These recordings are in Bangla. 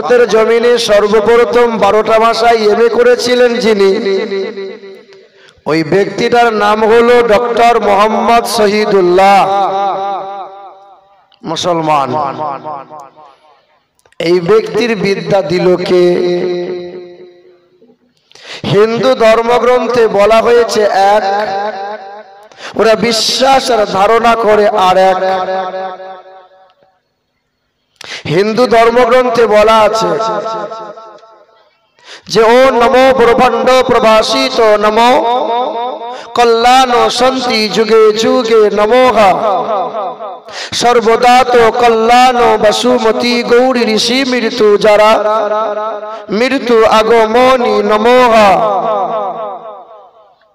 ভারতের জমিনে সর্বপ্রথম 12টা ভাষায় এমএ করেছিলেন যিনি, ওই ব্যক্তিটার নাম হলো ডক্টর মোহাম্মদ শহীদুল্লাহ, মুসলমান। এই ব্যক্তির বিদ্যা দিল কে? হিন্দু ধর্মগ্রন্থে বলা হয়েছে এক, ওরা বিশ্বাস আর ধারণা করে আর এক। হিন্দু ধর্মগ্রন্থে বলা আছে যে ও নমো ব্রহ্মাণ্ড প্রভাসিত নমো কল্যাণ সন্তি যুগে যুগে নমোঃ সর্বদা তো কল্যাণ বসুমতি গৌরী ঋষি মৃত্যু যারা মৃত্যু আগমনী নমোঃ।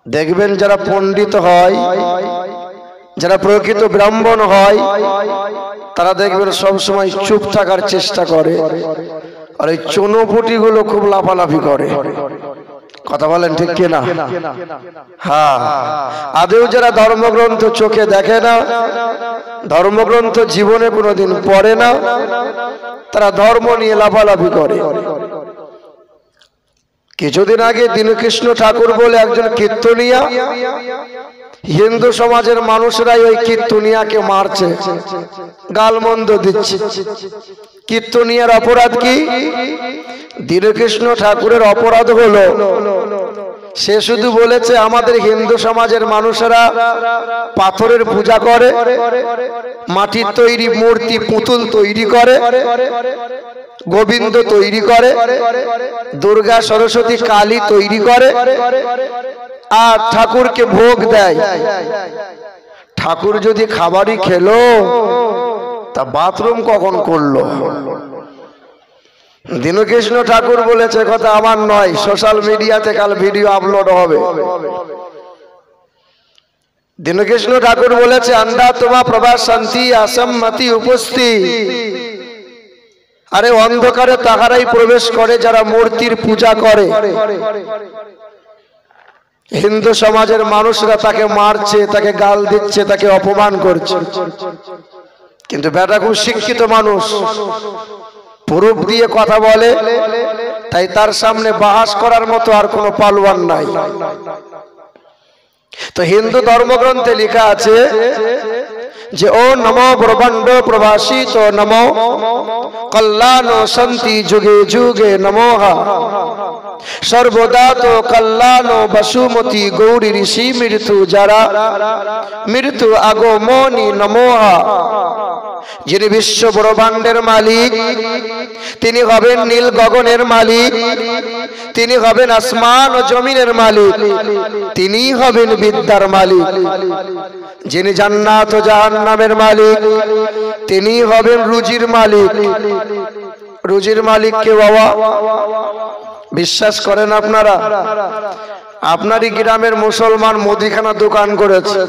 দেখবেন যারা পণ্ডিত হয়, যারা প্রকৃত ব্রাহ্মণ হয়, তারা দেখবেন সবসময় চুপ থাকার চেষ্টা করে, আর এই চুনোপুটি গুলো খুব লাফালাফি করে। কথা বলেন ঠিক কিনা? হ্যাঁ, আদেও যারা ধর্মগ্রন্থ চোখে দেখে না, ধর্মগ্রন্থ জীবনে কোনোদিন পড়ে না, তারা ধর্ম নিয়ে লাফালাফি করে। কিছুদিন আগে দীনকৃষ্ণ ঠাকুর বলে একজন কীর্তনিয়া, হিন্দু সমাজের মানুষরাই ওই কীর্তনিয়াকে মারছে, গালমন্দ দিচ্ছে। কীর্তনিয়ার অপরাধ কি? দীনকৃষ্ণ ঠাকুরের অপরাধ হলো সে শুধু বলেছে আমাদের হিন্দু সমাজের মানুষেরা পাথরের পূজা করে, মাটির তৈরি মূর্তি পুতুল তৈরি করে, গোবিন্দ তৈরি করে, দুর্গা সরস্বতী কালী তৈরি করে, আর ঠাকুরকে ভোগ দেয়। ঠাকুর যদি খাবারই খেলো তা বাথরুম কখন করলো? দীনকৃষ্ণ ঠাকুর বলেছে, কথা আমার নয়, সোশ্যাল মিডিয়াতে কাল ভিডিও আপলোড হবে। দীনকৃষ্ণ ঠাকুর বলেছে আন্ডা তোমা প্রভা শান্তি অসম্মতি উপস্থিত। আরে অন্ধকারে তাহারাই প্রবেশ করে যারা মূর্তির পূজা করে। হিন্দু সমাজের মানুষরা তাকে মারছে, তাকে গাল দিচ্ছে, তাকে অপমান করছে। কিন্তু বেটা খুব শিক্ষিত মানুষ, প্রুফ দিয়ে কথা বলে, তাই তার সামনে বাহাস করার মতো আর কোনো পালোয়ান নাই। তো হিন্দু ধর্মগ্রন্থে লেখা আছে যে ও নমো ব্রহ্মাণ্ড প্রভাসিত নমো কল্যাণ সন্তি যুগে যুগে নমোঃ সর্বদা তো কল্যাণ বসুমতি গৌরী ঋষি মৃত্যু যারা মৃত্যু আগমনী নমোঃ। যিনি বিশ্ব ব্রহ্মাণ্ডের মালিক, তিনি হবেন নীল গগনের মালিক, তিনি হবেন আসমান ও জমিনের মালিক, তিনি হবেন বিদ্যার মালিক। যিনি জান্নাত ও জাহান্নামের মালিক, তিনি হবেন রুজির মালিক। রুজির মালিক কে বাবা? বিশ্বাস করেন আপনারা? আপনারই গ্রামের মুসলমান মুদিখানা দোকান করেছে,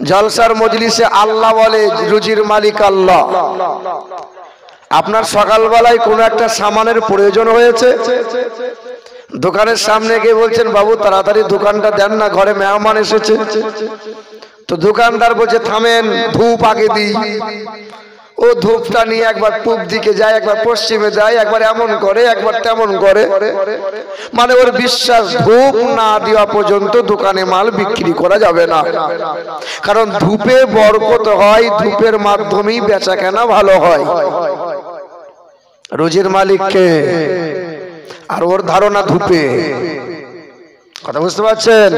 জলসার মজলিসে আল্লাহ বলে রুজির মালিক আল্লাহ। আপনার সকালবেলায় কোনো একটা সামানের প্রয়োজন হয়েছে, দোকানের সামনে গিয়ে বলছেন বাবু তাড়াতাড়ি দোকানটা দেন না, ঘরে মেহমান এসেছে। তো দোকানদার বলছে থামেন, ধূপ আগে দিই। ও ধূপটা নিয়ে একবার পূব দিকে যায়, একবার পশ্চিমে যায়, একবার এমন করে, একবার তেমন করে। মানে ওর বিশ্বাস ধূপ না দেওয়া পর্যন্ত দোকানে মাল বিক্রি করা যাবে না, কারণ ধূপে বরকত হয়, ধূপের মাধ্যমেই বেচা কেনা ভালো হয়। রুজির মালিককে, আর ওর ধারণা ধূপে। কথা বুঝতে পারছেন?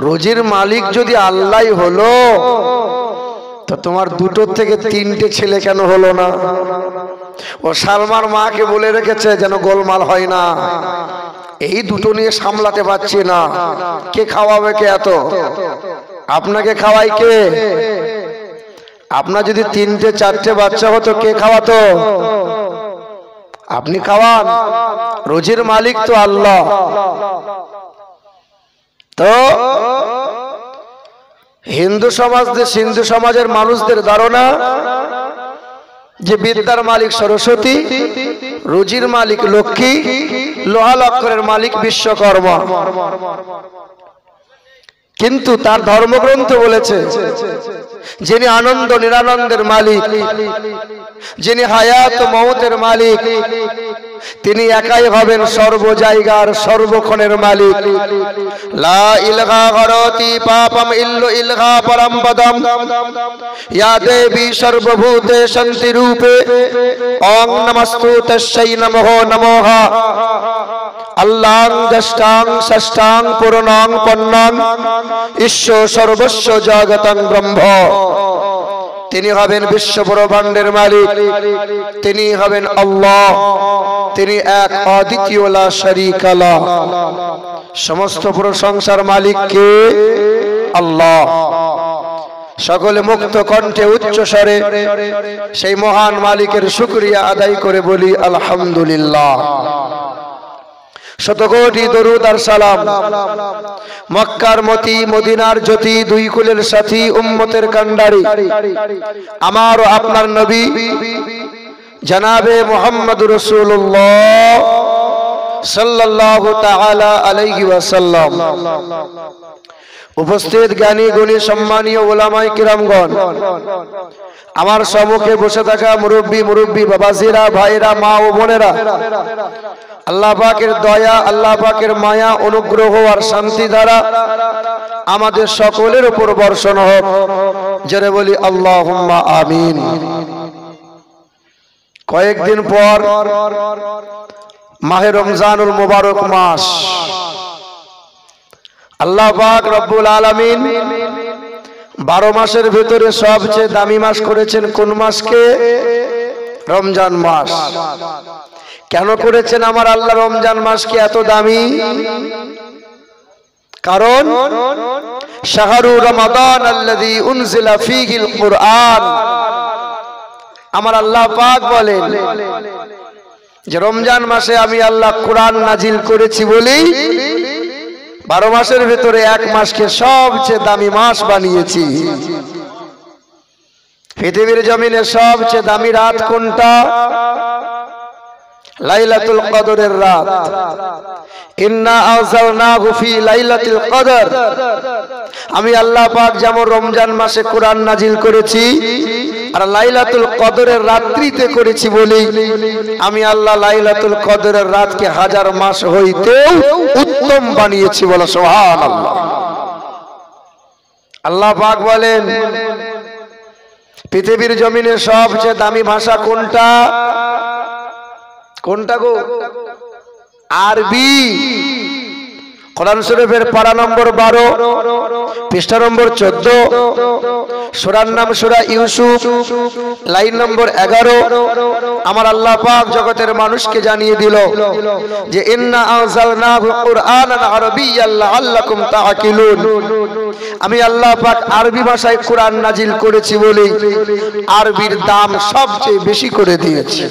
রুজির মালিক যদি আল্লাহ হলো, তো তোমার দুটোর থেকে তিনটে ছেলে কেন হলো না? ও সালমার মাকে বলে রেখেছে যেন গোলমাল হয় না, এই দুটো নিয়ে সামলাতে পারছি না। কে খাওয়াবে? কে এত? আপনাকে খাওয়াই কে? আপনার যদি তিনটে চারটে বাচ্চা হতো কে খাওয়াতো? আপনি খাওয়ান। রুজির মালিক তো আল্লাহ। তো হিন্দু সমাজের মানুষদের ধারণা যে বিদ্যার মালিক সরস্বতী, রুজির মালিক লক্ষ্মী, লোহা লক্করের মালিক বিশ্বকর্মা। কিন্তু তার ধর্মগ্রন্থ বলেছে যিনি আনন্দ নিরানন্দের মালিক, যিনি হায়াত ও মওতের মালিক, তিনি একাই হবেন সর্ব জায়গার সর্বক্ষণের মালিক। লা ইলহা গরতি পাপম ইল্লু ইলহা পরমপদম ইয়া দেবী সর্বভূতে শান্তি রূপে ওং নমস্তু তস্যৈ নমঃ নমঃ। আল্লাহং দষ্টাং ষষ্ঠাং পূর্ণং পন্নং ঈশ্বর সর্বস্ব জগতং ব্রহ্ম। তিনি হবেন বিশ্ব ব্রহ্মাণ্ডের মালিক, তিনি হবেন আল্লাহ, তিনি এক অদ্বিতীয় লা শারীকা লাহ। সমস্ত প্রশংসার মালিক কে? আল্লাহ। সকলে মুক্ত কণ্ঠে উচ্চ স্বরে সেই মহান মালিকের শুকরিয়া আদায় করে বলি আলহামদুলিল্লাহ। শতকোটি দরুদ আর সালাম মক্কার মতি, মদিনার জ্যোতি, দুই কুলের সাথী, উম্মতের কান্ডারি, আমার ও আপনার নবী জনাবে মুহাম্মদুর রাসূলুল্লাহ সাল্লাল্লাহু তাআলা আলাইহি ওয়াসাল্লাম। উপস্থিত জ্ঞানী গুণী সম্মানীয় ওলামায়ে কিরামগণ, আমার সম্মুখে বসে থাকা মুরব্বী বাবাজিরা, ভাইরা, মা ও বোনেরা, আল্লাহ পাকের দয়া, আল্লাহ পাকের মায়া, অনুগ্রহ আর শান্তি দ্বারা আমাদের সকলের উপর বর্ষণ হোক। জোরে বলি আল্লাহুম্মা আমিন। কয়েকদিন পর মাহে রমজানুল মুবারক মাস, আল্লাহ পাক রব্বুল আলামিন 12 মাসের ভিতরে সবচেয়ে দামি মাস করেছেন কোন মাসকে? রমজান মাস। কেন করেছেন আমার আল্লাহ রমজান মাসকে এত দামি? কারণ শাহরু রমাদান আল্লাযী উনজিলা ফীহিল কুরআন। আমার আল্লাহ পাক বলেন যে রমজান মাসে আমি আল্লাহ কোরআন নাজিল করেছি বলেই 12 মাসের ভিতরে এক মাসকে সবচেয়ে দামি মাস বানিয়েছি। পৃথিবীর জমিনে সবচেয়ে দামি রাত কোনটা? লাইলাতুল কদরের রাত। ইন্না আনজালনাহু ফি লাইলাতুল কদর। আমি আল্লাহ পাক যেমন রমজান মাসে কোরআন নাজিল করেছি আর লাইলাতুল কদরের রাত্রিতে করেছি বলি আমি আল্লাহ লাইলাতুল কদরের রাতকে 1000 মাস হইতেও উত্তম বানিয়েছি। বলো সুবহানাল্লাহ। আল্লাহ পাক বলেন পৃথিবীর জমিনে সবচেয়ে দামি ভাষা কোনটা? কোনটা গো? আরবি। কোরআন শরীফের পারা নম্বর 12, পৃষ্ঠা নম্বর 14, সূরার নাম সূরা ইউসুফ, লাইন নম্বর 11। আমার আল্লাহ পাক জগতের মানুষকে জানিয়ে দিল যে ইন্না আনজালনাহু কুরআনান আরাবিয়্যান লাআল্লাকুম তাআকিলুন। আমি আল্লাহ পাক আরবি ভাষায় কোরআন নাজিল করেছি বলে আরবির দাম সবচেয়ে বেশি করে দিয়েছি।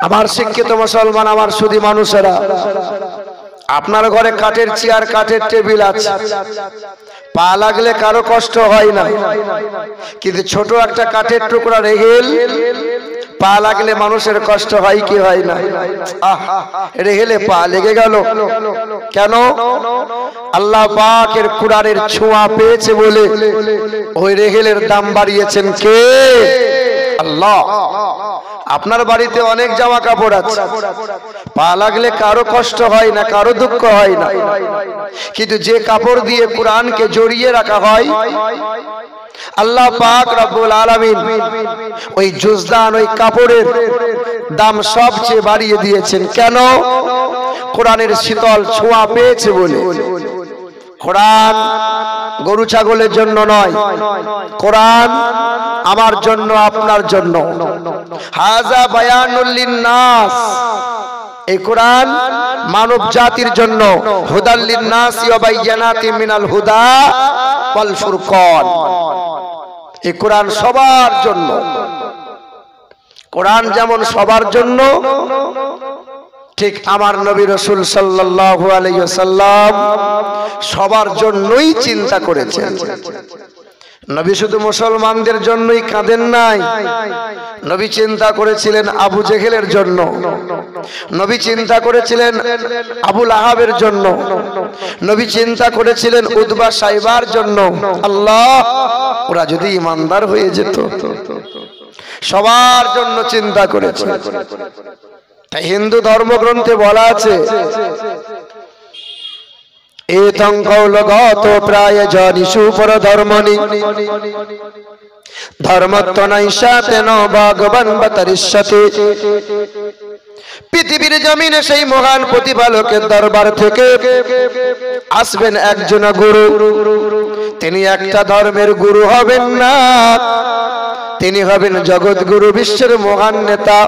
আমার শিক্ষিত মুসলমান, আমার সুধী মানুষেরা, আপনার ঘরে কাঠের চেয়ার, কাঠের টেবিল আছে, পা লাগলে কারো কষ্ট হয় না, কিন্তু ছোট একটা কাঠের টুকরা রেহেল পা লাগলে মানুষের কষ্ট হয় কি হয় না? রেহেলে পা লেগে গেল কেন? আল্লাহ পাকের কোরআনের ছোঁয়া পেয়েছে বলে ওই রেহেলের দাম বাড়িয়েছেন কে? আল্লাহ। আপনার বাড়িতে অনেক জামা কাপড় আছে, পা লাগলে কারো কষ্ট হয় না, কারো দুঃখ হয় না, কিন্তু যে কাপড় দিয়ে কোরআনকে জড়িয়ে রাখা হয় আল্লাহ পাক রব্বুল আলামিন ওই জুজদান, ওই কাপড়ের দাম সবচেয়ে বাড়িয়ে দিয়েছেন। কেন? কোরআনের শীতল ছোঁয়া পেয়েছে বলে। কোরআন গরু ছাগলের জন্য নয়, কোরআন আমার জন্য, আপনার জন্য। হাযা বায়ানুল লিন্নাস। এই কোরআন মানব জাতির জন্য। হুদাল লিন্নাস ওয়া বায়্যানাতিন মিনাল হুদা ওয়াল ফুরকান। এই কোরআন সবার জন্য। কোরআন যেমন সবার জন্য, ঠিক আমার নবী রাসূল সাল্লাল্লাহু আলাইহি ওয়াসাল্লাম সবার জন্যই চিন্তা করেছেন। নবী শুধু মুসলমানদের জন্যই কাঁদেন নাই, নবী চিন্তা করেছিলেন আবু জেহেলের জন্য, নবী চিন্তা করেছিলেন আবু লাহাবের জন্য, নবী চিন্তা করেছিলেন উতবা সাইবার জন্য। আল্লাহ, ওরা যদি ইমানদার হয়ে যেত, সবার জন্য চিন্তা করেছে। তাই হিন্দু ধর্মগ্রন্থে বলা আছে, এতং কৌলগত প্রায় জনিষু পর ধর্মনি ধর্মত্বনৈষাতেন ভগবান বতরিষ্যতে। পৃথিবীর জমিনে সেই মহান প্রতিপালকের দরবার থেকে আসবেন একজন গুরু। তিনি একটা ধর্মের গুরু হবেন না, তিনি হবেন জগৎ গুরু, বিশ্বের মহান নেতা।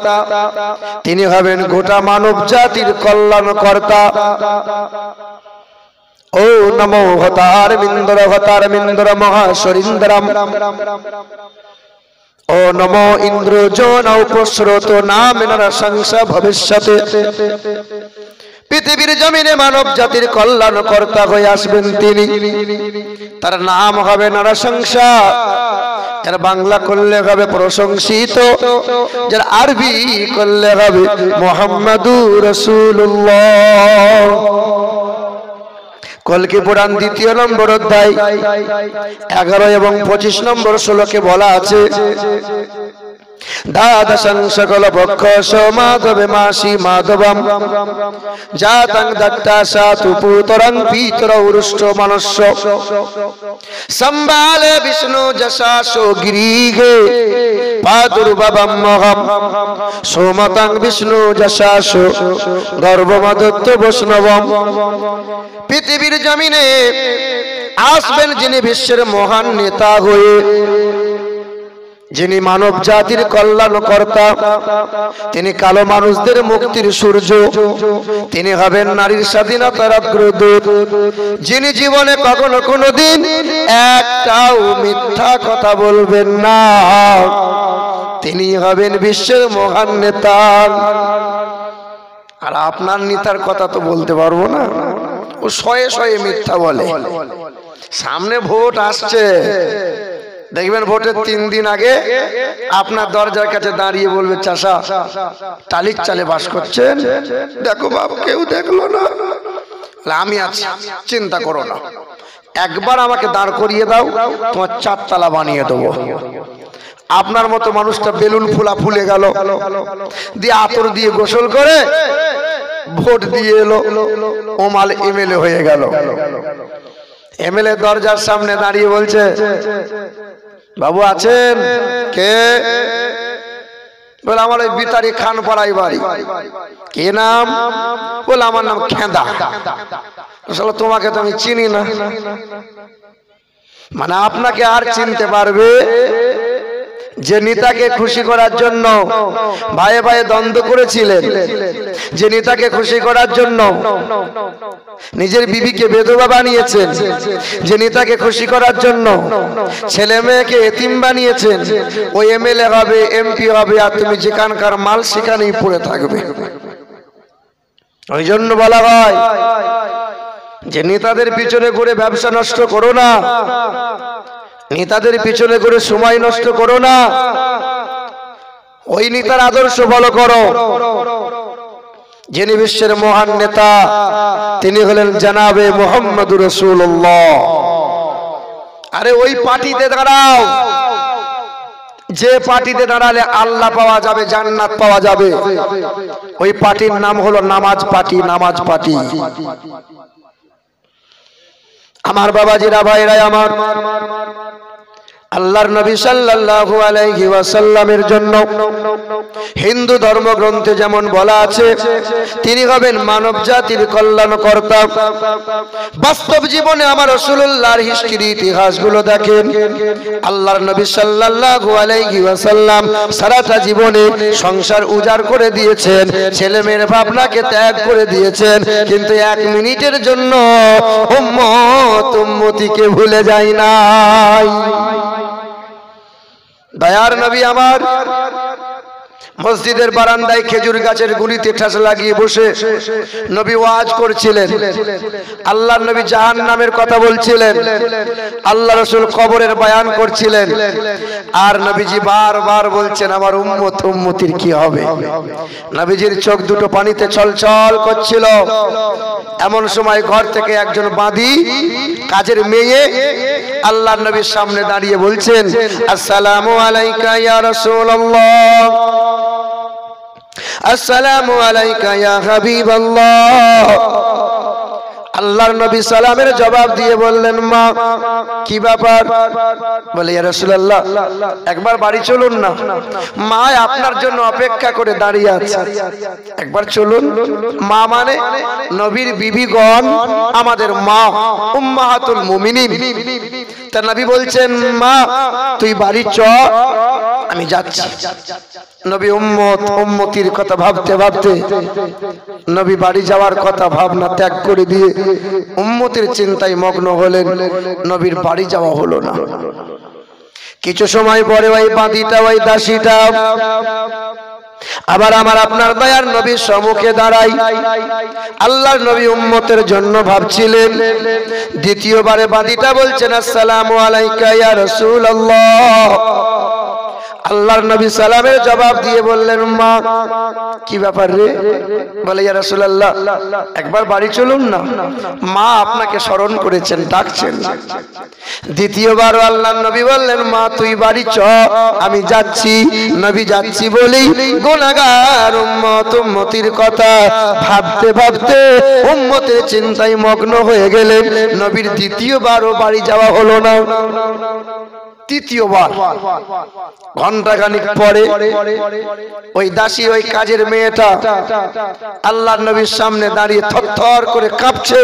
তিনি হবেন গোটা মানব জাতির কল্যাণকর্তা। ও নমো হতার মিন্দ্র মহাশরীন্দ্রম, ও নমো ইন্দ্র জন উপস্রোত নাম নরসংস ভবিষ্যতে। পৃথিবীর জমিনে মানব জাতির কল্যাণকর্তা হয়ে আসবেন তিনি। তার নাম হবে নরসংসা, এর বাংলা করলে হবে প্রশংসিত, যার আরবি করলে হবে মুহাম্মাদুর রাসূলুল্লাহ। কলকি পুরাণ 2 নম্বর অধ্যায় 11 এবং 25 নম্বর শ্লোকে বলা আছে, দ্বাদশং সকল বক্ষ সমাধবে মাসি মাধবম জাতং দত্তাসাতু পুতরং পিতর উরুষ্ট মনুষ্য সম্বালে বিষ্ণু যশাসো গিরিহে পাদুর্ভবম মহম সোমতং বিষ্ণু যশাসো গর্ভমদত্ত বৈষ্ণবম। পৃথিবীর জমিনে আসবেন যিনি বিশ্বের মহান নেতা হয়ে, যিনি মানব জাতির কল্যাণকর্তা, তিনি কালো মানুষদের মুক্তির সূর্য, তিনি হবেন নারীর স্বাধীনতার অগ্রদূত, যিনি জীবনে কখনো কোনোদিন একটাও মিথ্যা কথা বলবেন না, তিনি হবেন বিশ্বের মহান নেতা। আর আপনার নেতার কথা তো বলতে পারবো না, ও শয়ে শয়ে মিথ্যা বলে। সামনে ভোট আসছে, দেখবেন ভোটের 3 দিন আগে আপনার দরজার কাছে দাঁড়িয়ে বলবে, চাষা টালির চালে বাস করছেন, দেখো বাবা কেউ দেখলো না, আমি আছি, চিন্তা করো না, একবার আমাকে দাঁড় করিয়ে দাও, তোমার 4 তলা বানিয়ে দেবো। আপনার মতো মানুষটা বেলুন ফুলা ফুলে গেল, দিয়ে আতর দিয়ে গোসল করে ভোট দিয়ে এলো, ও মাল এমএলএ হয়ে গেল। এমএলএ দরজার সামনে দাঁড়িয়ে বলছে, বাবু আছেন? কে? বলে আমার ওই বিতারি খানপাড়াই বাড়ি। কে নাম? বলে আমার নাম খেঁদা। তোমাকে তো আমি চিনি না। মানে আপনাকে আর চিনতে পারবে যে নেতাকে খুশি করার জন্য ভাইয়ে ভাইয়ে দ্বন্দ্ব করেছিলেন, যে নেতাকে খুশি করার জন্য নিজের বিবিকে বেধবা বানিয়েছেন, যে নেতাকে খুশি করার জন্য ছেলে মেয়েকে এতিম বানিয়েছেন, ওই এমএলএ হবে, এমপি হবে, আর তুমি যেখানকার মাল সেখানেই পড়ে থাকবে। ওই জন্য বলা হয় যে নেতাদের পিছনে ঘুরে ব্যবসা নষ্ট করো না, নেতাদের পিছনে ঘুরে সময় নষ্ট করো না, ওই নেতার আদর্শ ফলো করো। যিনি বিশ্বের মহান নেতা, তিনি হলেন জনাবে মুহাম্মদুর রাসূলুল্লাহ। আরে ওই পার্টিতে দাঁড়াও, যে পার্টিতে দাঁড়ালে আল্লাহ পাওয়া যাবে, জান্নাত পাওয়া যাবে, ওই পার্টির নাম হলো নামাজ পার্টি। নামাজ পার্টি। আমার বাবাজিরা, ভাইরা আমার, আল্লাহর নবী সাল্লাল্লাহু আলাইহি ওয়াসাল্লামের জন্য হিন্দু ধর্মগ্রন্থে যেমন বলা আছে, তিনি হবেন মানব জাতির কল্যাণকর্তা। বাস্তব জীবনে আমার রাসূলুল্লাহর হিস্ট্রি, ইতিহাসগুলো দেখেন, আল্লাহর নবী সাল্লাল্লাহু আলাইহি ওয়াসাল্লাম সারাটা জীবনে সংসার উজাড় করে দিয়েছেন, ছেলে মেয়ের ভাবনাকে ত্যাগ করে দিয়েছেন, কিন্তু 1 মিনিটের জন্য উম্মত উম্মতিকে ভুলে যায় নাই। দয়ার নবী আমার মসজিদের বারান্দায় খেজুর গাছের গুড়িতে ঠাস লাগিয়ে বসে নবী ওয়াজ করছিলেন। আল্লাহর নবী জাহান্নামের কথা বলছিলেন, আল্লাহ রাসূল কবরের বয়ান করছিলেন, আর নবীজি বারবার বলছেন আমার উম্মত উম্মতির কি হবে। নবীজির চোখ দুটো পানিতে ছলছল করছিল। এমন সময় ঘর থেকে একজন বাঁধি কাজের মেয়ে আল্লাহর নবীর সামনে দাঁড়িয়ে বলছেন, আসসালামু আলাইকা ইয়া রাসূলুল্লাহ, আসসালামু আলাইকা ইয়া হাবিবাল্লাহ। আল্লাহর নবী সালামের জবাব দিয়ে বললেন, মা কি ব্যাপার? বলে, ইয়া রাসূলুল্লাহ একবার বাড়ি চলুন না, মা আপনার জন্য অপেক্ষা করে দাঁড়িয়ে আছে, একবার চলুন। মা মানে নবীর বিবিগণ, আমাদের মা উম্মাহাতুল মুমিনিন। তা নবী বলছেন, মা তুই বাড়ি চ, আমি যাচ্ছি। নবী উম্মত উম্মতির কথা ভাবতে ভাবতে নবী বাড়ি যাওয়ার কথা ভাবনা ত্যাগ করে দিয়ে উম্মতির চিন্তায় মগ্ন হলেন। নবীর বাড়ি যাওয়া হলো না। কিছু সময় পরে ওই বাঁধিটা, ওই দাসীটা আবার আমার আপনার দয়ার নবীর সম্মুখে দাঁড়াই। আল্লাহর নবী উম্মতের জন্য ভাবছিলেন। দ্বিতীয়বারে বাঁধিটা বলছেন, আসসালামু আলাইকা ইয়া রাসূলুল্লাহ। আল্লাহর নবী সালামের জবাব দিয়ে বললেন, মা কি ব্যাপার রে? বলে, ইয়া রাসূলুল্লাহ একবার বাড়ি চলুন না, মা আপনাকে স্মরণ করেছেন, ডাকছেন। দ্বিতীয়বার আল্লাহর নবী বললেন, মা তুই বাড়ি চ, আমি যাচ্ছি। নবী যাচ্ছি বলেই গুনাহগার উম্মত উম্মতির কথা ভাবতে ভাবতে উম্মতের চিন্তায় মগ্ন হয়ে গেলেন। নবীর দ্বিতীয়বারও বাড়ি যাওয়া হলো না। তৃতীয়বার ঘন্টাখানিক পরে ওই দাসী, ওই কাজের মেয়েটা আল্লাহর নবীর সামনে দাঁড়িয়ে থরথর করে কাঁপছে,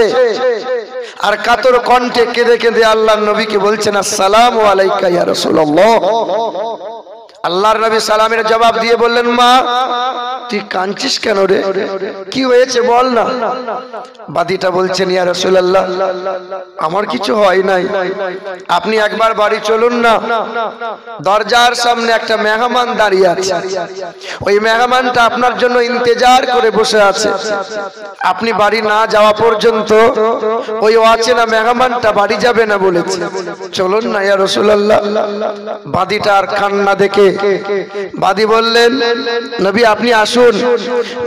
আর কাতর কণ্ঠে কেঁদে কেঁদে আল্লাহর নবীকে বলছেন, আসসালামু আলাইকা ইয়া রাসূলুল্লাহ। আল্লাহর নবী সালামের জবাব দিয়ে বললেন, মা তুই কাঁদছিস কেন রে? কি হয়েছে বল না। বাদীটা বলছেন, ইয়া রাসূলুল্লাহ আমার কিছু হয় নাই, আপনি একবার বাড়ি চলুন না। দরজার সামনে একটা মেহমান দাঁড়িয়ে আছে, ওই মেহমানটা আপনার জন্য ইন্তজার করে বসে আছে। আপনি বাড়ি না যাওয়া পর্যন্ত ওই অচেনা মেহমানটা বাড়ি যাবে না বলেছে, চলুন না ইয়া রাসূলুল্লাহ। বাদীটা আর কান্না দেখে বাদী বললেন, নবী আপনি আসুন।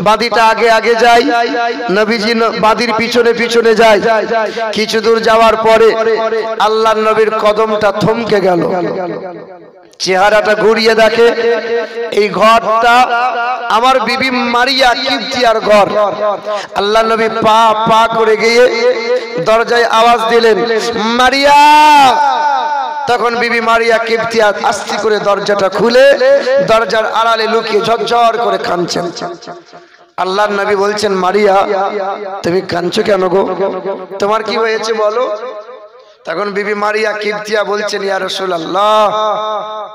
বাদীটা আগে আগে যায়, নবীজি বাদীর পিছনে পিছনে যায়। কিছু দূর যাওয়ার পরে আল্লাহর নবীর কদমটা থমকে গেল। চেহারাটা ঘুরিয়ে দেখে এই ঘরটা আমার বিবি মারিয়া কিবতিয়ার ঘর। আল্লাহর নবী পা পা করে গিয়ে দরজায় আওয়াজ দিলেন, মারিয়া। তখন বিবি মারিয়া কিবতিয়া আস্তে করে দরজাটা খুলে দরজার আড়ালে লুকিয়ে ঝরঝর করে কাঁদছেন। আল্লাহর নবী বলছেন, মারিয়া তুমি কাঁদছো কেন গো? তোমার কি হয়েছে বলো? তখন বিবি মারিয়া কিবতিয়া বলছেন, ইয়া রাসূলুল্লাহ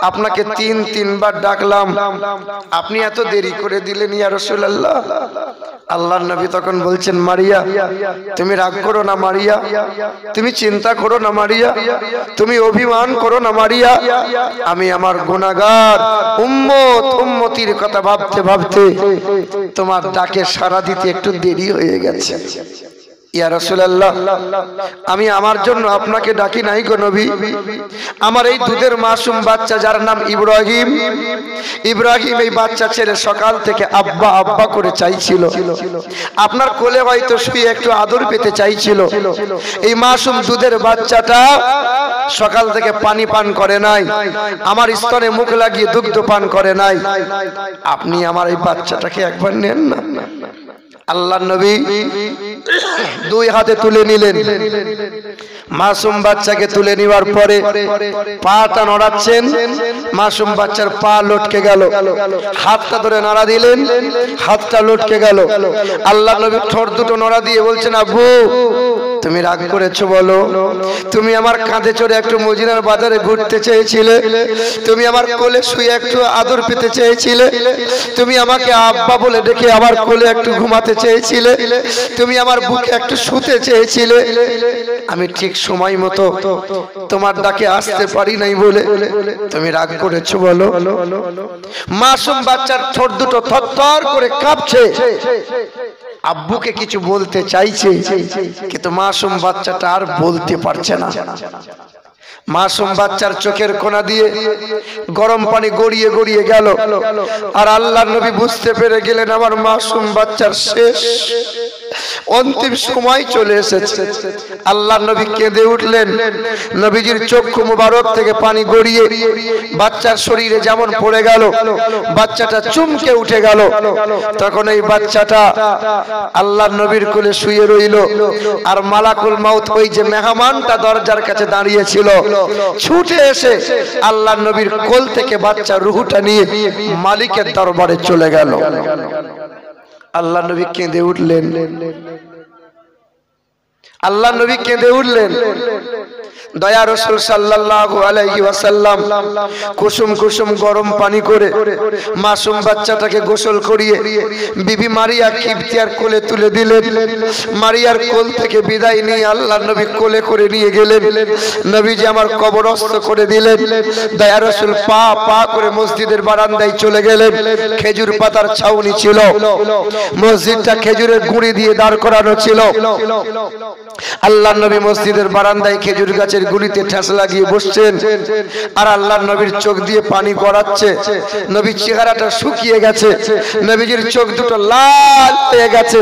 আপনাকে তিনবার ডাকলাম, আপনি এত দেরি করে দিলেন ইয়া রাসূলুল্লাহ। আল্লাহর নবী তখন বলছেন, মারিয়া তুমি রাগ করো না মারিয়া, তুমি চিন্তা করো না মারিয়া, তুমি অভিমান করো না মারিয়া। আমি আমার গুনাহগার উম্মত উম্মতির কথা ভাবতে ভাবতে তোমার ডাকে সাড়া দিতে একটু দেরি হয়ে গেছে। ইয়া রাসূলুল্লাহ আমি আমার জন্য আপনাকে ডাকি নাই গো নবী। আমার এই দুধের মাসুম বাচ্চা যার নাম ইব্রাহিম, ইব্রাহিম এই বাচ্চা ছেলে সকাল থেকে আব্বা আব্বা করে চাইছিল, আপনার কোলে হয়তো শুয়ে একটু আদর পেতে চাইছিল। এই মাসুম দুধের বাচ্চাটা সকাল থেকে পানি পান করে নাই, আমার স্তনে মুখ লাগিয়ে দুগ্ধ পান করে নাই। আপনি আমার এই বাচ্চাটাকে একবার নেন না। আল্লাহর নবী দুই হাতে তুলে নিলেন। মাসুম বাচ্চাকে তুলে নেওয়ার পরে পাটা নড়াচ্ছেন, মাসুম বাচ্চার পা লটকে গেল। হাতটা ধরে নাড়া দিলেন, হাতটা লটকে গেল। আল্লাহর নবী ঠোঁট দুটো নড়া দিয়ে বলছেন, আব্বু তুমি রাগ করেছো বলো? তুমি আমার কাঁধে চড়ে একটু মদিনার বাজারে ঘুরতে চেয়েছিলে, তুমি আমার কোলে শুয়ে একটু আদর পেতে চেয়েছিলে, তুমি আমাকে আব্বা বলে ডেকে আমার কোলে একটু ঘুমাতে চেয়েছিলে, তুমি আমার বুকে একটু শুতে চেয়েছিলে। আমি ঠিক সময় মতো তোমার ডাকে আসতে পারি নাই বলে তুমি রাগ করেছো বলো? মাসুম বাচ্চার ঠোঁট দুটো থরথর করে কাঁপছে, আব্বুকে কিছু বলতে চাইছে, কিন্তু মাসুম বাচ্চাটা আর বলতে পারছে না। মাসুম বাচ্চার চোখের কোনা দিয়ে গরম পানি গড়িয়ে গড়িয়ে গেল, আর আল্লাহর নবী বুঝতে পেরে গেলেন আমার মাসুম বাচ্চার শেষ অন্তিম সময় চলে এসেছে। আল্লাহর নবী কেঁদে উঠলেন। নবীজির চক্ষু মুবারক থেকে পানি গড়িয়ে বাচ্চার শরীরে যেমন পড়ে গেল, বাচ্চাটা চমকে উঠে গেল। তখন এই বাচ্চাটা আল্লাহর নবীর কোলে শুয়ে রইল, আর মালাকুল মাউত ওই যে মেহমানটা দরজার কাছে দাঁড়িয়ে ছিল ছুটে এসে আল্লাহর নবীর কোল থেকে বাচ্চার রূহটা নিয়ে মালিকের দরবারে চলে গেল। আল্লাহ নবী কেঁদে উঠলেন। আল্লাহ নবী কেঁদে উঠলেন। দয়া রাসূল সাল্লাল্লাহু আলাইহি ওয়াসাল্লাম কুসুম কুসুম গরম পানি করে মাসুম বাচ্চাটাকে গোসল করিয়ে বিবি মারিয়া কিবতিয়ার কোলে তুলে দিলেন। মারিয়ার কোল থেকে বিদায় নিয়ে আল্লাহর নবী কোলে করে নিয়ে গেলেন। নবীজি আমার কবরস্থ করে দিলেন। দয়া রাসূল পা পা করে মসজিদের বারান্দায় চলে গেলেন। খেজুর পাতার ছাউনি ছিল, মসজিদটা খেজুরের গুঁড়ি দিয়ে দাঁড় করানো ছিল। আল্লাহর নবী মসজিদের বারান্দায় খেজুর গাছের গুলিতে ঠেস লাগিয়ে বসছেন, আর আল্লাহর নবীর চোখ দিয়ে পানি গড়াচ্ছে। নবীর চেহারাটা শুকিয়ে গেছে, নবীজির চোখ দুটো লাল হয়ে গেছে।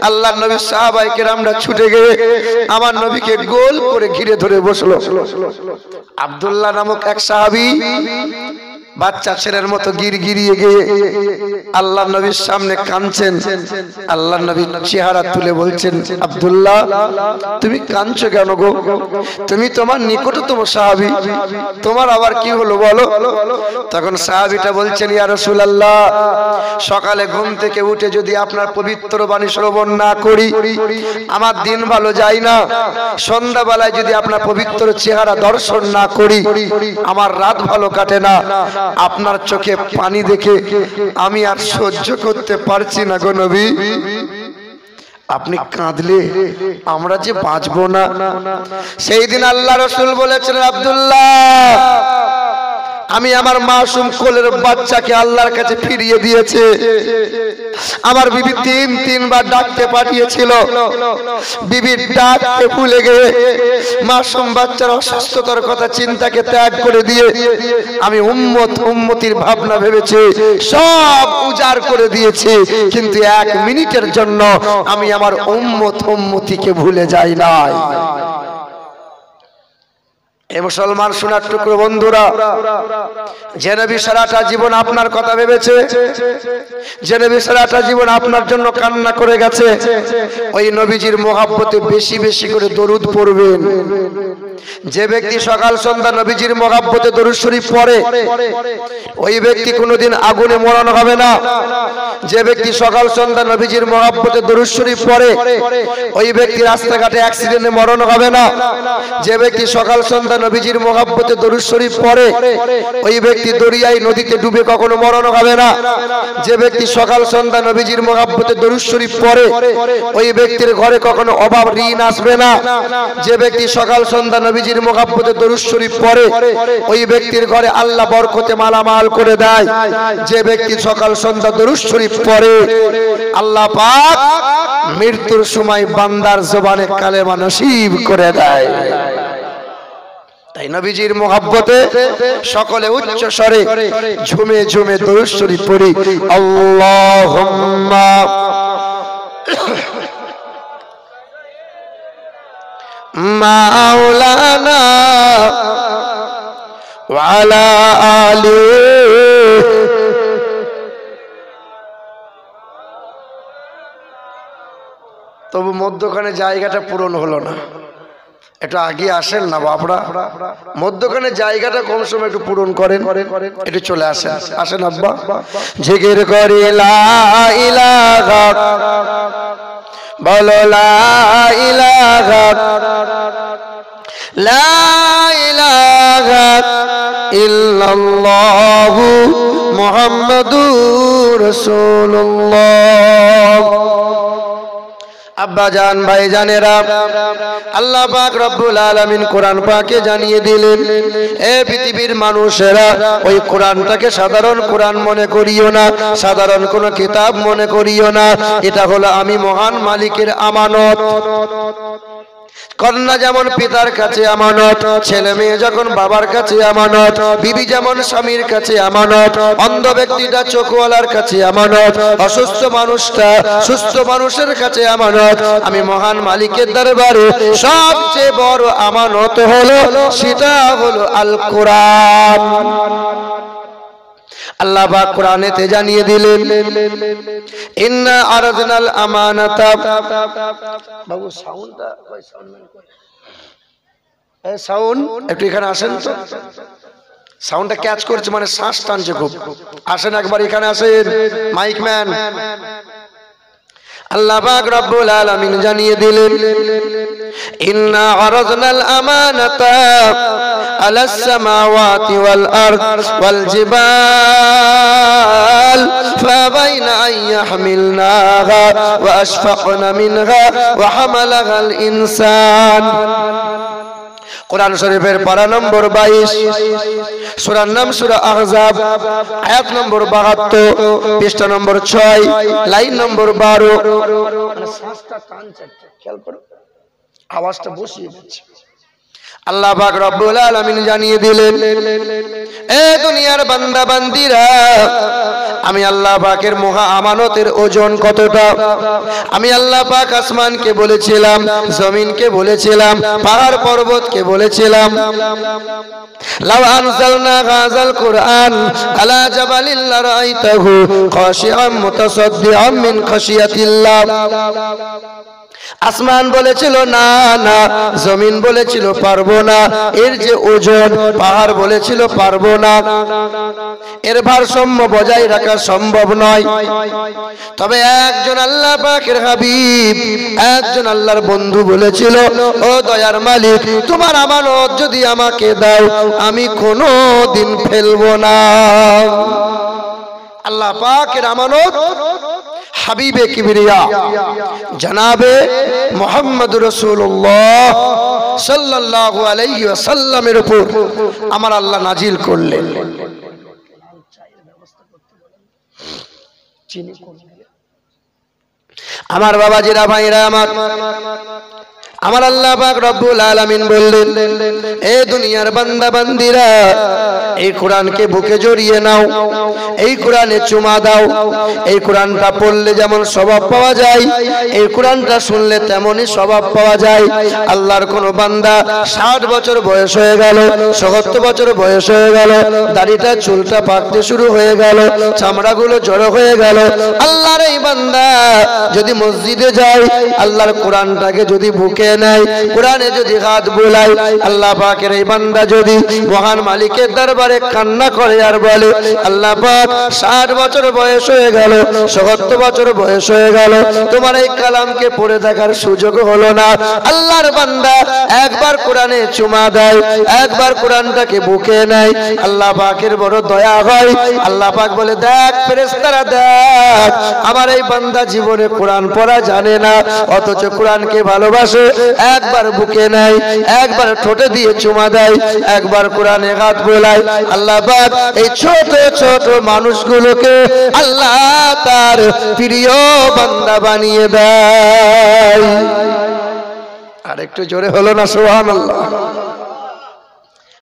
আল্লাহর নবীর সাহাবায়ে কেরামরা ছুটে গিয়ে আমার নবীকে গোল করে ঘিরে ধরে বসলো। আব্দুল্লাহ নামক এক সাহাবী বাচ্চা ছেলের মতো গিরগিরিয়ে গিয়ে আল্লাহর নবীর সামনে কাঁদছেন। আল্লাহর নবীর চেহারা তুলে বলছেন, আব্দুল্লাহ তুমি কাঁদছো কেন গো? তুমি তোমার নিকটতম সাহাবী, তোমার আবার কি হলো বলো? তখন সাহাবীটা বলছেন, ইয়া রাসূলুল্লাহ, সকালে ঘুম থেকে উঠে যদি আপনার পবিত্র বাণী শ্রবণ না করি আমার দিন ভালো যায় না। সন্ধ্যাবেলায় যদি আপনার পবিত্র চেহারা দর্শন না করি আমার রাত ভালো কাটে না। আপনার চোখে পানি দেখে আমি আর সহ্য করতে পারছি না গো নবী। আপনি কাঁদলে আমরা যে বাঁচবো না। সেই দিন আল্লাহ রাসূল বলেছেন, আব্দুল্লাহ আমি আমার মাসুম কোলের বাচ্চাকে আল্লাহর কাছে ফিরিয়ে দিয়েছে। আমার বিবি তিনবার ডাকতে পাঠিয়েছিল, বিবির ডাকতে ভুলে গিয়ে মাসুম বাচ্চার অসুস্থতার কথা চিন্তাকে ত্যাগ করে দিয়ে আমি উম্মতির ভাবনা ভেবেছি, সব উজাড় করে দিয়েছি, কিন্তু এক মিনিটের জন্য আমি আমার উম্মতিকে ভুলে যাই নাই। এ মুসলমান সোনার টুকরো বন্ধুরা, যে নবী সারাটা জীবন আপনার কথা ভেবেছে, যে নবী সারাটা জীবন আপনার জন্য কান্না করে গেছে, ওই নবীজির মহব্বতে বেশি বেশি করে দরুদ পড়বেন। যে ব্যক্তি সকাল সন্ধ্যা নবীজির মহব্বতে দরুদ শরীফ পড়ে ওই ব্যক্তি কোনোদিন আগুনে মরণ হবে না। যে ব্যক্তি সকাল সন্ধ্যা নবীজির মহব্বতে দরুদ শরীফ পড়ে ওই ব্যক্তি রাস্তাঘাটে অ্যাক্সিডেন্টে মরণ হবে না। যে ব্যক্তি সকাল সন্ধ্যা নবীজির মহব্বতে দরুদ শরীফ পড়ে ওই ব্যক্তি দরিয়ায় নদীতে ডুবে কখনো মরণ হবে না। যে ব্যক্তি সকাল সন্ধ্যা নবীজির মহব্বতে দরুদ শরীফ পড়ে ওই ব্যক্তির ঘরে কখনো অভাব ঋণ আসবে না। যে ব্যক্তি সকাল সন্ধ্যা নবীজির মহব্বতে দরুদ শরীফ পড়ে ওই ব্যক্তির ঘরে আল্লাহ বরকতে মালামাল করে দেয়। যে ব্যক্তি সকাল সন্ধ্যা দরুদ শরীফ পড়ে আল্লাহ পাক মৃত্যুর সময় বান্দার জবানে কালেমা নসিব করে দেয়। তাই নবীজির মহব্বতে সকলে উচ্চ স্বরে ঝুমে ঝুমে দরুদ শরীফ পড়ি। আল্লাহুম্মা মাওলানা ওয়া আলা আলিহি। তবু মধ্যখানে জায়গাটা পূরণ হলো না, একটু আগে আসেন না বাপরা, মধ্যখানে জায়গাটা কম সময় একটু পূরণ করেন, একটু চলে আসেন। আসেন আব্বা। জিকির করি লা ইলাহা বলো লা ইলাহা ইল্লাল্লাহু মুহাম্মাদুর রাসূলুল্লাহ। আব্বা জান ভাই জানেরা, আল্লাহ পাক রব্বুল আলামিন কোরআন পাকে জানিয়ে দিলেন, এ পৃথিবীর মানুষেরা, ওই কোরআনটাকে সাধারণ কোরআন মনে করিও না, সাধারণ কোন কিতাব মনে করিও না। এটা হলো আমি মহান মালিকের আমানত। কন্যা যেমন পিতার কাছে আমানত, ছেলে মেয়ে যখন বাবার কাছে আমানত, বিবি যেমন স্বামীর কাছে আমানত, অন্ধ ব্যক্তিটা চোখওয়ালার কাছে আমানত, অসুস্থ মানুষটা সুস্থ মানুষের কাছে আমানত। আমি মহান মালিকের দরবারে সবচেয়ে বড় আমানত হলো, সেটা হলো আল কোরআন। আল্লাহ পাক কোরআনেতে জানিয়ে দিলেন, ইন্না আরাদনাল আমানাতা। বাবু সাউন্ডটা কই? সাউন্ডম্যান কই? এই সাউন্ড একটু এখানে আসেন তো। সাউন্ডটা ক্যাচ করছে, মানে শ্বাস টানছে খুব। আসেন একবার এখানে আসেন, মাইক ম্যান। আল্লাহ পাক রব্বুল আলামিন জানিয়ে দিলেন, ইন্না আরাদনাল আমানাতা আলাস সামাওয়াতি ওয়াল আরদ ওয়াল জিবাল ফাবাইনা আন ইয়াহমিলনাহা ওয়া আশফাকনা মিনহা ওয়া হামালাহাল ইনসান। কোরআন শরীফের পারা নম্বর 22, সূরার নাম সূরা আহজাব, আয়াত নম্বর 72, পৃষ্ঠা নম্বর 6, লাইন নম্বর 12। শ্বাসটা টানছে, খেয়াল করো, আওয়াজটা বসিয়ে দিচ্ছে। আল্লাহ পাক রব্বুল আলামিন জানিয়ে দিলেন, এ দুনিয়ার বান্দা বান্দিরা, আমি আল্লাহ পাকের মহা আমানতের ওজন কতটা। আমি আল্লাহ পাক আসমানকে বলেছিলাম, জমিনকে বলেছিলাম, পাহাড় পর্বতকে বলেছিলাম, লাউ আনজালনা হাযাল কুরআন আলা জাবালিন লারাআইতাহু খাশিআম মুতাসাদ্দিআম মিন খাশিয়াতিল্লাহ। আসমান বলেছিল না না, জমিন বলেছিল পারবো না, এর যে ওজন। পাহাড় বলেছিল পারবো না, এর ভারসাম্য বজায় রাখা সম্ভব নয়। তবে একজন আল্লাহ পাকের হাবিব, একজন আল্লাহর বন্ধু বলেছিল, ও দয়ার মালিক, তোমার আমানত যদি আমাকে দাও, আমি কোনো দিন ফেলবো না। আল্লাহ পাকের আমানত হাবিবে কিবরিয়া জনাবে মুহাম্মদুর রাসূলুল্লাহ সাল্লাল্লাহু আলাইহি ওয়াসাল্লামের উপর আমার আল্লাহ নাজিল করলেন। আমার বাবাজিরা, ভাইরা আমার আল্লাহ পাক রব্বুল আলামিন বললেন, এ দুনিয়ার বান্দা বান্দিরা, এই কোরআনকে বুকে জড়িয়ে নাও, এই কোরআনে চুমা দাও। এই কোরআনটা পড়লে যেমন স্বভাব পাওয়া যায়, এই কোরআনটা শুনলে তেমনই স্বভাব পাওয়া যায়। আল্লাহর কোন বান্দা 60 বছর বয়স হয়ে গেল, 70 বছর বয়স হয়ে গেল, দাড়িটা চুলটা পাকতে শুরু হয়ে গেল, চামড়াগুলো জড়ো হয়ে গেল, আল্লাহর এই বান্দা যদি মসজিদে যায়, আল্লাহর কোরআনটাকে যদি বুকে নাই, কোরআনে যদি হাত বোলায়, আল্লাহ পাকের এই বান্দা যদি মহান মালিকের দরবারে কান্না করে আর বলে, আল্লাহ পাক 60 বছর বয়স হয়ে গেল, 70 বছর বয়স হয়ে গেল, তোমার এই কালামকে পড়ে দেখার সুযোগ হলো না। আল্লাহর বান্দা একবার কোরআনে চুমা দেয়, একবার কোরআনটাকে বুকে নেয়, আল্লাহ পাকের বড় দয়া হয়। আল্লাহ পাক বলে, দেখ ফেরেশতারা, দেখ আমার এই বান্দা জীবনে কোরআন পড়া জানে না, অথচ কোরআনকে ভালোবাসে। একবার বুকে নেয়, একবার ঠোঁটে দিয়ে চুমা দেয়, একবার কোরআনে হাত বোলায়। আল্লাহ পাক এই ছোট ছোট মানুষগুলোকে আল্লাহ তার প্রিয় বান্দা বানিয়ে দেয়। আর একটু জোরে হলো না সুবহানাল্লাহ।